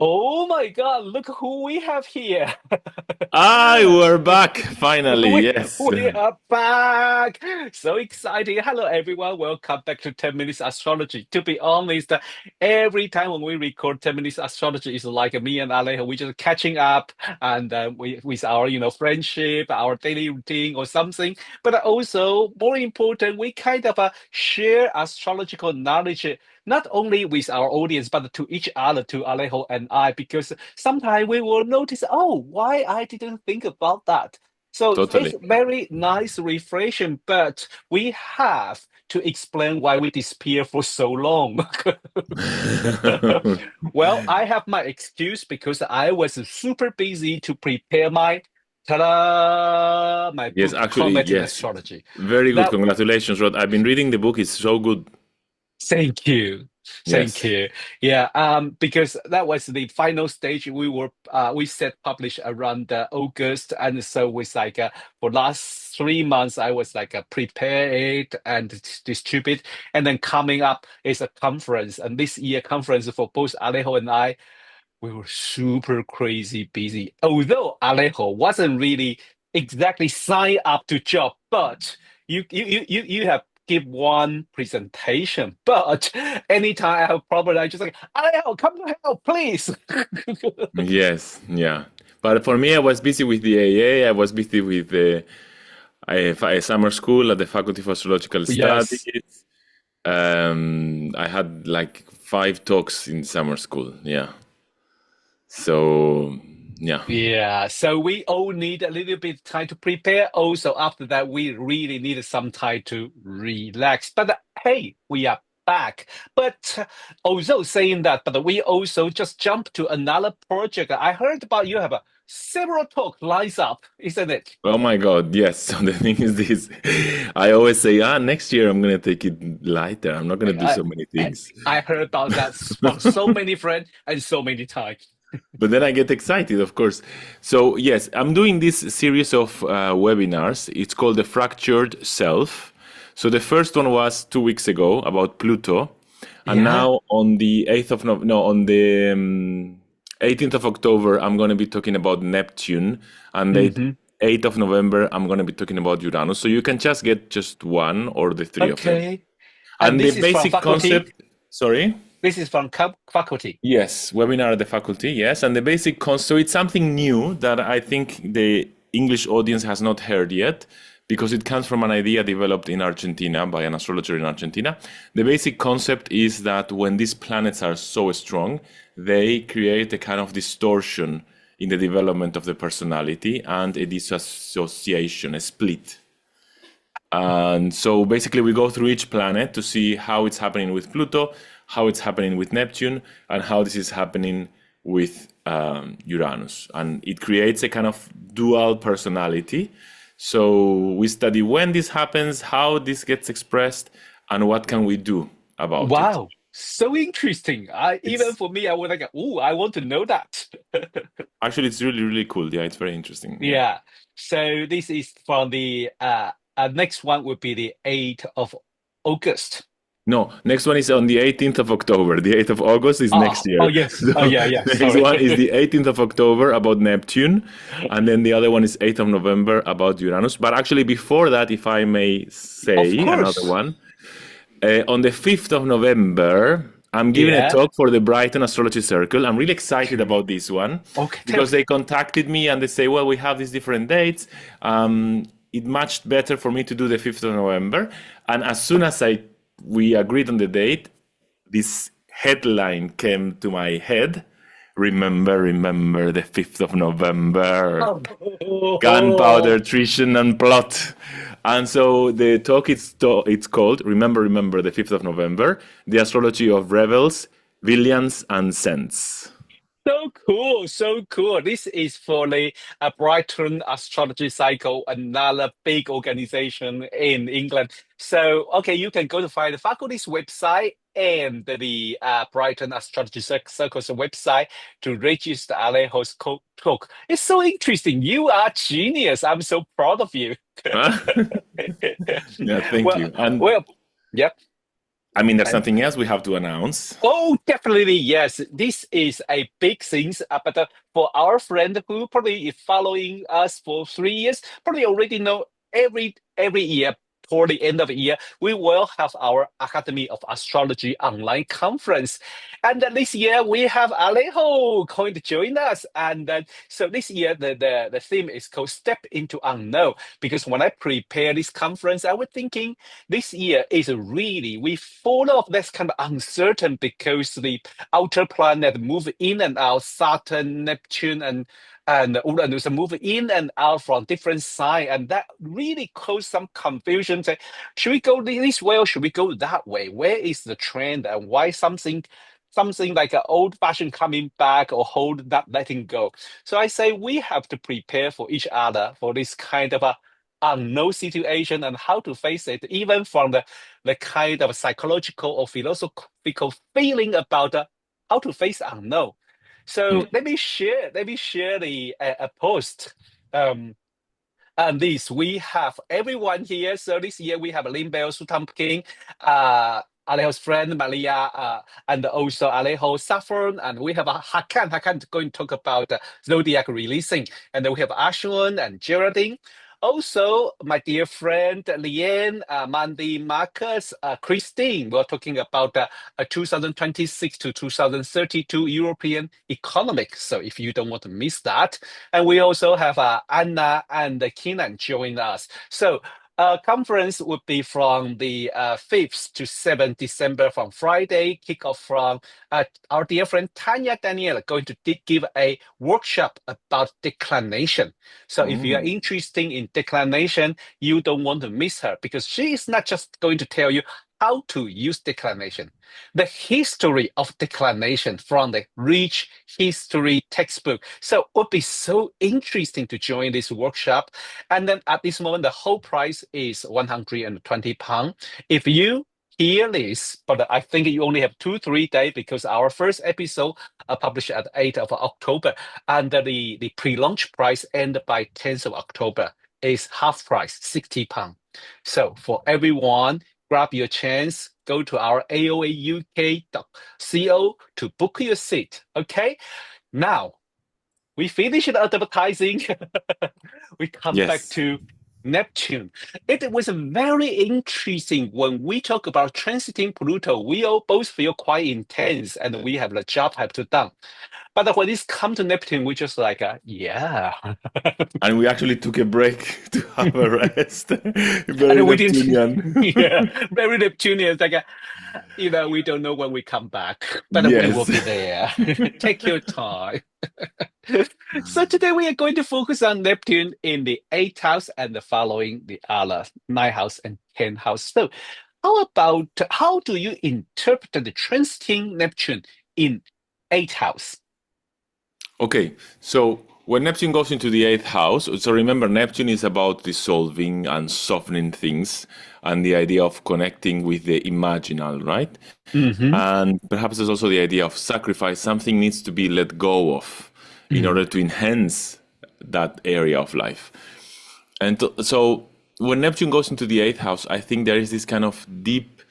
Oh my God, look who we have here. We're back finally. We, Yes. we are back. So exciting. Hello, everyone. Welcome back to 10 Minutes Astrology. To be honest, every time when we record 10 Minutes Astrology, it's like me and Alejo, we just catching up and with our, friendship, our daily routine or something. But also, more important, we kind of share astrological knowledge not only with our audience, but to each other, to Alejo and I, because sometimes we will notice, oh, why I didn't think about that. So it's Totally. very nice reflection, but we have to explain why we disappear for so long. Well, I have my excuse because I was super busy to prepare my ta-da, my Yes, book, actually, Chromatic yes. Astrology. Very good. That Congratulations, Rod. I've been reading the book. It's so good. Thank you. Thank Yes. you. Yeah, because that was the final stage. We said publish around August, and so was like for last 3 months, I was like prepare it and distribute, and then coming up is a conference, and this year conference for both Alejo and I, we were super crazy busy. Although Alejo wasn't really exactly signed up to job, but you have give one presentation. But anytime I have problem, I just like Alejo, come to help, please. Yes. Yeah. But for me, I was busy with the AA. I was busy with the summer school at the Faculty of Astrological Yes. Studies. I had like 5 talks in summer school. Yeah. So, yeah. Yeah, so we all need a little bit time to prepare. Also, after that, we really need some time to relax. But hey, we are back. But also saying that, but we also just jump to another project. I heard about you have several talk lines up, isn't it? Oh my God, yes. So the thing is this, I always say, next year I'm gonna take it lighter. I'm not gonna do I, so many I things. I heard about that from so many friends and so many times. But then I get excited, of course. So yes, I'm doing this series of webinars. It's called The Fractured Self. So the first one was 2 weeks ago about Pluto, and Yeah. now on the 8th of no, on the 18th of October, I'm going to be talking about Neptune, and the Hmm. 8th of November, I'm going to be talking about Uranus. So you can just get just one or the three of them. Okay. And And the this is from basic faculty. concept, sorry? This is from faculty. Yes, webinar at the faculty, yes. And the basic concept, so it's something new that I think the English audience has not heard yet because it comes from an idea developed in Argentina by an astrologer in Argentina. The basic concept is that when these planets are so strong, they create a kind of distortion in the development of the personality and a disassociation, a split. And so basically, we go through each planet to see how it's happening with Pluto, how it's happening with Neptune, and how this is happening with Uranus. And it creates a kind of dual personality. So we study when this happens, how this gets expressed, and what can we do about it. Wow, so interesting. I even It's for me, I was like, "Ooh, I want to know that." actually it's really, really cool. Yeah, it's very interesting. Yeah. Yeah. So this is from the next one would be the 8th of August. No, next one is on the 18th of October. The 8th of August is Oh, next oh year. yes. Oh So yeah, yeah. next one is Sorry. the 18th of October about Neptune, and then the other one is 8th of November about Uranus. But actually, before that, if I may Of say another course. one, on the 5th of November, I'm giving a Yeah. talk for the Brighton Astrology Circle. I'm really excited about this one Okay. Tell because me. they contacted me and they say, well, we have these different dates. It matched better for me to do the 5th of November. And as soon as we agreed on the date, this headline came to my head. Remember the 5th of November. Gunpowder, Oh. treason, and plot. And so the talk it's called Remember the 5th of November, the astrology of rebels, villains, and saints. So cool, so cool. This is for the Brighton Astrology Cycle, another big organization in England. So, okay, you can go to find the faculty's website and the Brighton Astrology Circle's website to register Alejo's talk. It's so interesting. You are genius. I'm so proud of you. Huh? Yeah, thank Well, you. And well, yep. I mean, there's something else we have to announce. Oh, definitely, yes. This is a big thing. But for our friend who probably is following us for 3 years, probably already know every year, toward the end of the year, we will have our Academy of Astrology online conference. And this year we have Alejo going to join us. And so this year the theme is called Step into Unknown. Because when I prepare this conference, I was thinking this year is really we full of this kind of uncertain because the outer planet move in and out, Saturn, Neptune, and Uranus move in and out from different signs, and that really caused some confusion. Say, should we go this way or should we go that way? Where is the trend and why something like an old fashioned coming back or hold that letting go? So I say we have to prepare for each other for this kind of a unknown situation and how to face it, even from the kind of psychological or philosophical feeling about how to face unknown. So Mm. let me share the a post. And this we have everyone here. So this year we have Limbel, Sue Tompkins, Alejo's friend Maria, and also Alejo Saffron, and we have Hakan. Hakan going to talk about zodiac releasing, and then we have Ashwin and Geraldine. Also, my dear friend Leanne, Mandy, Marcus, Christine, we're talking about 2026 to 2032 European economics. So if you don't want to miss that, and we also have Anna and Keenan join us. So conference would be from the 5th to 7th December from Friday, kick off from our dear friend Tania Daniels going to give a workshop about declination. So if you are Mm. interested in declination, you don't want to miss her because she is not just going to tell you how to use declination, the history of declination from the rich history textbook. So it would be so interesting to join this workshop. And then at this moment, the whole price is £120. If you hear this, but I think you only have 2-3 days because our first episode published at 8th of October, and the pre-launch price ended by 10th of October is half price, £60. So for everyone, grab your chance, go to our aoauk.co to book your seat. Okay, now we finished advertising. We come back Yes. to Neptune. It was very interesting when we talk about transiting Pluto. We all both feel quite intense, and we have the job have to done. But when this come to Neptune, we just like, yeah. And we actually took a break to have a rest. Very And we didn't, Neptunian. yeah, very Neptunian. Like, we don't know when we come back, but we will Yes. be there. Take your time. So today we are going to focus on Neptune in the eighth house and the following the other ninth house and 10th house. So how do you interpret the transiting Neptune in eighth house? Okay, so when Neptune goes into the eighth house, so remember, Neptune is about dissolving and softening things and the idea of connecting with the imaginal, right? Mm-hmm. And perhaps there's also the idea of sacrifice. Something needs to be let go of in order to enhance that area of life. And so when Neptune goes into the eighth house, I think there is this kind of deep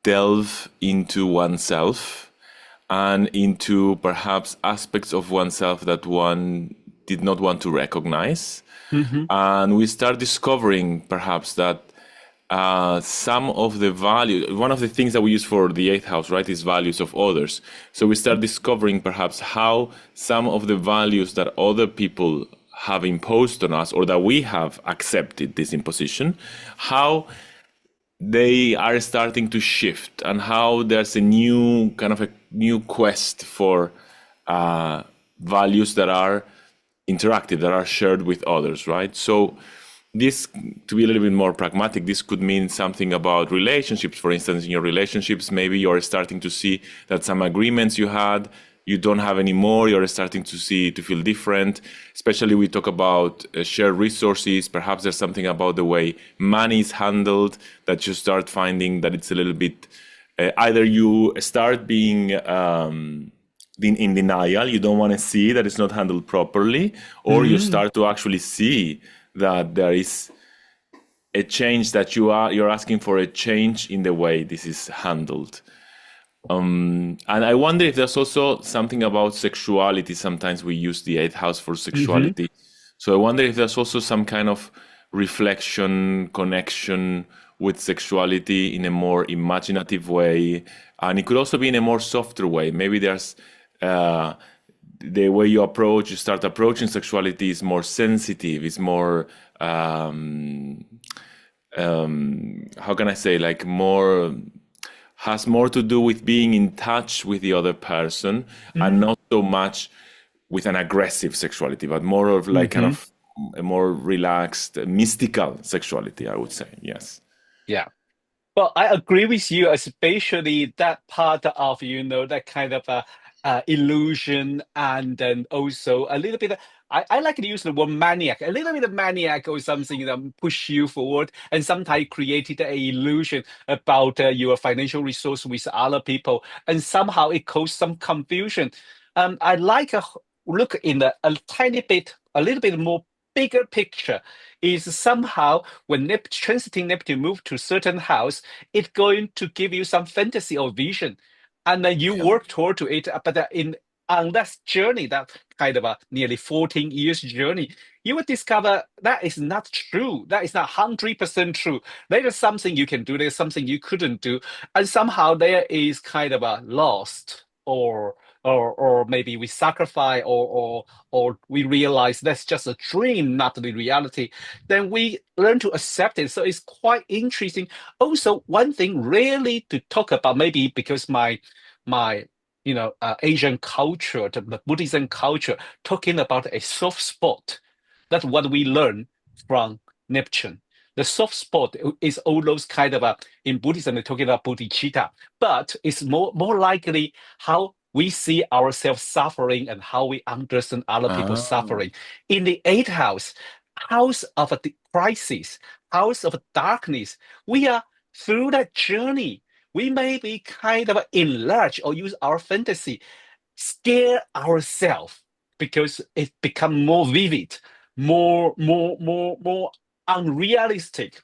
delve into oneself and into perhaps aspects of oneself that one did not want to recognize. Mm-hmm. And we start discovering perhaps that some of the value, one of the things that we use for the eighth house, right, is values of others. So we start discovering perhaps how some of the values that other people have imposed on us or that we have accepted this imposition, how they are starting to shift and how there's a new quest for values that are interactive, that are shared with others, right? So this, to be a little bit more pragmatic, this could mean something about relationships. For instance, in your relationships, maybe you're starting to see that some agreements you had, you don't have anymore. You're starting to feel different. Especially we talk about shared resources. Perhaps there's something about the way money is handled that you start finding that it's a little bit, either you start being in denial, you don't want to see that it's not handled properly, or you Mm-hmm. start to actually see that there is a change that you're asking for a change in the way this is handled. And I wonder if there's also something about sexuality. Sometimes we use the eighth house for Hmm. sexuality. So I wonder if there's also some kind of reflection, connection with sexuality in a more imaginative way. And it could also be in a more softer way. Maybe there's uh, the way you start approaching sexuality is more sensitive, is more, how can I say, like more has more to do with being in touch with the other person and not so much with an aggressive sexuality, but more of like kind Hmm. of a more relaxed, mystical sexuality, I would say. Yes. Yeah. Well, I agree with you, especially that part of, that kind of illusion, and then also a little bit. I like to use the word maniac, a little bit of maniac or something that push you forward, and sometimes created a illusion about your financial resource with other people, and somehow it caused some confusion. I like a look in a tiny bit, a little bit more bigger picture. Is somehow when transiting Neptune move to certain house, it's going to give you some fantasy or vision, and then you Yeah. work toward to it. But in on that journey, that kind of a nearly 14 years journey, you will discover that is not true. That is not 100% true. There is something you can do. There's something you couldn't do, and somehow there is kind of a lost, or maybe we sacrifice, or we realize that's just a dream, not the reality. Then we learn to accept it. So it's quite interesting. Also, one thing really to talk about, maybe because my Asian culture, the Buddhism culture, talking about a soft spot. That's what we learn from Neptune. The soft spot is all those kind of in Buddhism they're talking about bodhicitta, but it's more likely how we see ourselves suffering and how we understand other people's Ah. suffering. In the eighth house, house of the crisis, house of darkness, we are through that journey. We may be kind of enlarge or use our fantasy, scare ourselves because it become more vivid, more unrealistic.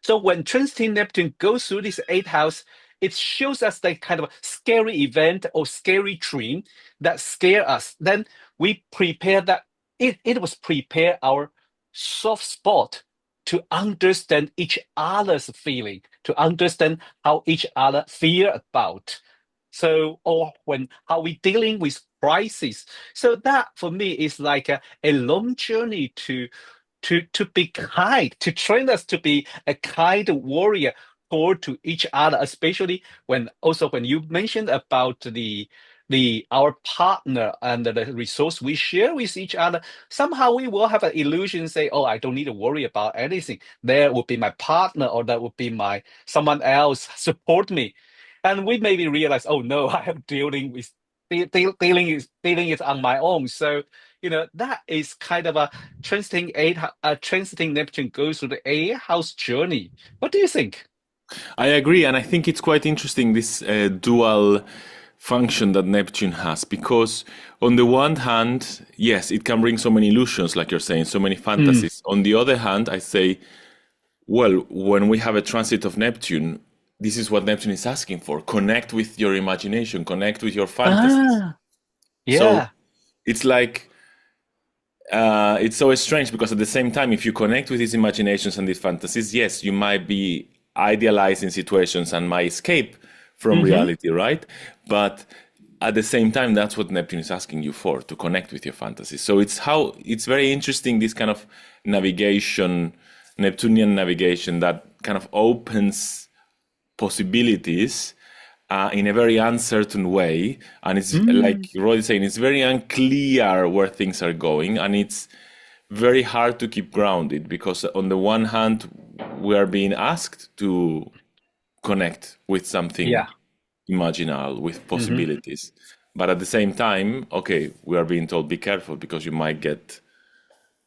So when transiting Neptune goes through this eighth house, it shows us the kind of scary event or scary dream that scare us. Then we prepare that it was prepare our soft spot to understand each other's feeling, to understand how each other feel about. So, or when how we dealing with crisis. So that for me is like a long journey to be kind, to train us to be a kind warrior toward to each other, especially when you mentioned about the our partner and the resource we share with each other, somehow we will have an illusion, say, oh, I don't need to worry about anything. There would be my partner, or that would be my someone else support me. And we maybe realize, oh no, I am dealing with dealing it on my own. So that is kind of a transiting Neptune goes through the eighth house journey. What do you think? I agree, and I think it's quite interesting this dual function that Neptune has, because on the one hand, yes, it can bring so many illusions, like you're saying, so many Mm. fantasies. On the other hand, I say, well, when we have a transit of Neptune, this is what Neptune is asking for: connect with your imagination, connect with your fantasies. Ah, So yeah. it's like it's so strange because at the same time, if you connect with these imaginations and these fantasies, yes, you might be idealizing situations and might escape from Hmm. reality, right? But at the same time, that's what Neptune is asking you for, to connect with your fantasies. So it's very interesting, this kind of navigation, Neptunian navigation, that kind of opens possibilities in a very uncertain way. And it's like Mm. Rod is saying, it's very unclear where things are going. And it's very hard to keep grounded because, on the one hand, we are being asked to connect with something Yeah. imaginal, with Hmm. possibilities. But at the same time, okay, we are being told be careful because you might get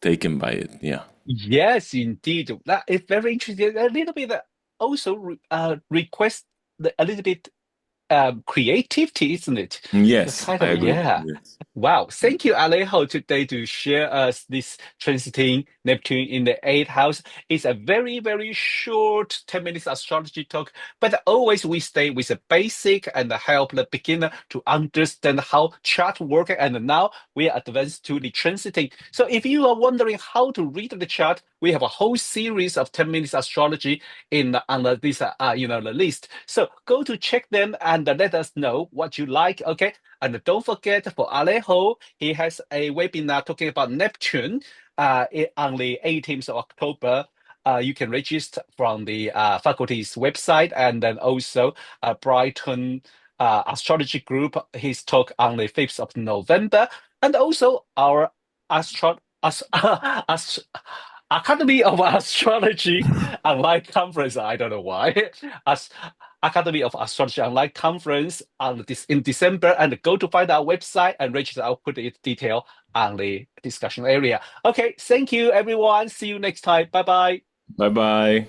taken by it. Yeah. Yes, indeed. That is very interesting. A little bit also request a little bit creativity, isn't it? The Yes, I title, agree. yeah. Yes. Wow. Thank you, Alejo, today to share us this transiting Neptune in the eighth house. It's a very, very short 10 minutes astrology talk, but always we stay with the basic and help the beginner to understand how chart work. And now we are advanced to the transiting. So if you are wondering how to read the chart, we have a whole series of 10 minutes astrology in on this the list. So go to check them and let us know what you like. Okay. And don't forget for Alejo, he has a webinar talking about Neptune on the 18th of October. You can register from the faculty's website, and then also Brighton Astrology Group, his talk on the 5th of November, and also our astro ast Academy of Astrology online conference. I don't know why. As Academy of Astrology online conference on this in December, and go to find our website and register. I'll put it detail on the discussion area. Okay, thank you everyone. See you next time. Bye bye. Bye bye.